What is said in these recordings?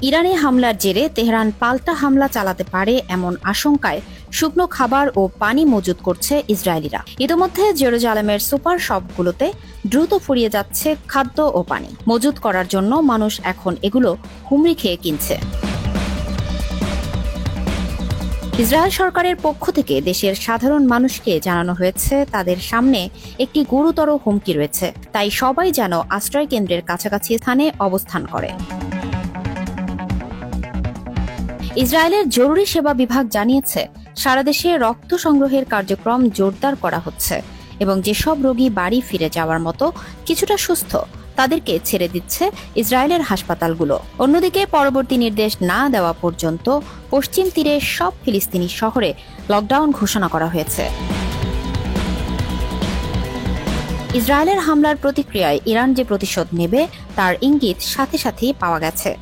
ইরানি হামলার জেরে তেহরান পাল্টা হামলা চালাতে পারে এমন আশঙ্কায় শুকনো খাবার ও পানি মজুত করছে ইসরায়েলিরা। ইতোমধ্যে জেরুজালেমের সুপার শপগুলোতে দ্রুত ফুরিয়ে যাচ্ছে খাদ্য ও পানি। মজুত করার জন্য মানুষ এখন এগুলো হুমড়ি খেয়ে কিনছে। ইসরায়েল সরকারের পক্ষ থেকে দেশের সাধারণ মানুষকে জানানো হয়েছে তাদের সামনে একটি গুরুতর হুমকি রয়েছে, তাই সবাই যেন আশ্রয় কেন্দ্রের কাছাকাছি স্থানে অবস্থান করে। ইসরায়েলের জরুরি সেবা বিভাগ জানিয়েছে সারা দেশে রক্ত সংগ্রহের কার্যক্রম জোরদার করা হচ্ছে এবং যেসব রোগী বাড়ি ফিরে যাওয়ার মতো কিছুটা সুস্থ তাদেরকে ছেড়ে দিচ্ছে ইসরায়েলের হাসপাতালগুলো। অন্যদিকে পরবর্তী নির্দেশ না দেওয়া পর্যন্ত পশ্চিম তীরে সব ফিলিস্তিনি শহরে লকডাউন ঘোষণা করা হয়েছে। ইসরায়েলের হামলার প্রতিক্রিয়ায় ইরান যে প্রতিশোধ নেবে তার ইঙ্গিত সাথে সাথেই পাওয়া গেছে।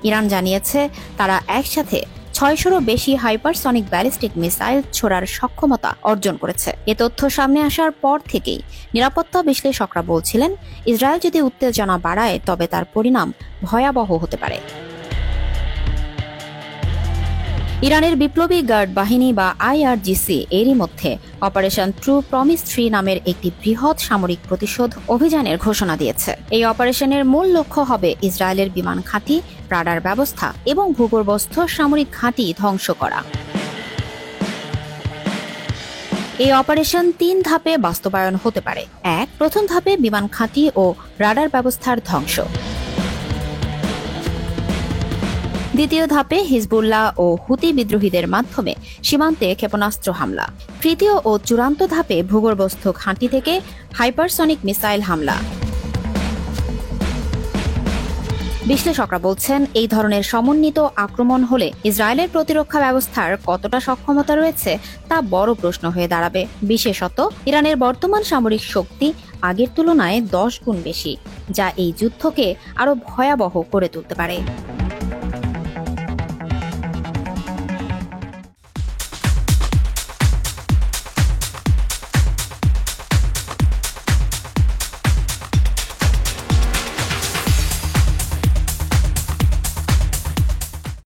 ইরান জানিয়েছে তারা একসাথে ৬০০রও বেশি হাইপারসনিক ব্যালিস্টিক মিসাইল ছোড়ার সক্ষমতা অর্জন করেছে। এ তথ্য সামনে আসার পর থেকেই নিরাপত্তা বিশ্লেষকরা বলছিলেন ইসরায়েল যদি উত্তেজনা বাড়ায় তবে তার পরিণাম ভয়াবহ হতে পারে। ইরানের বিপ্লবী গার্ড বাহিনী বা IRGC এরই মধ্যে অপারেশন ট্রু প্রমিস 3 নামের একটি বৃহৎ সামরিক প্রতিশোধ অভিযানের ঘোষণা দিয়েছে। এই অপারেশনের মূল লক্ষ্য হবে ইসরায়েলের বিমান ঘাঁটি, রাডার ব্যবস্থা এবং ভূগর্ভস্থ সামরিক ঘাঁটি ধ্বংস করা। এই অপারেশন ৩ ধাপে বাস্তবায়ন হতে পারে। প্রথম ধাপে বিমান ঘাঁটি ও রাডার ব্যবস্থার ধ্বংস। দ্বিতীয় ধাপে হিজবুল্লাহ ও হুতি বিদ্রোহীদের মাধ্যমে সীমান্তে ক্ষেপণাস্ত্র হামলা। তৃতীয় ও চূড়ান্ত ধাপে ভূগর্ভস্থ ঘাঁটি থেকে হাইপারসনিক মিসাইল হামলা। বিশ্লেষকরা বলছেন এই ধরনের সমন্বিত আক্রমণ হলে ইসরায়েলের প্রতিরক্ষা ব্যবস্থার কতটা সক্ষমতা রয়েছে তা বড় প্রশ্ন হয়ে দাঁড়াবে। বিশেষত ইরানের বর্তমান সামরিক শক্তি আগের তুলনায় 10 গুণ বেশি, যা এই যুদ্ধকে আরো ভয়াবহ করে তুলতে পারে।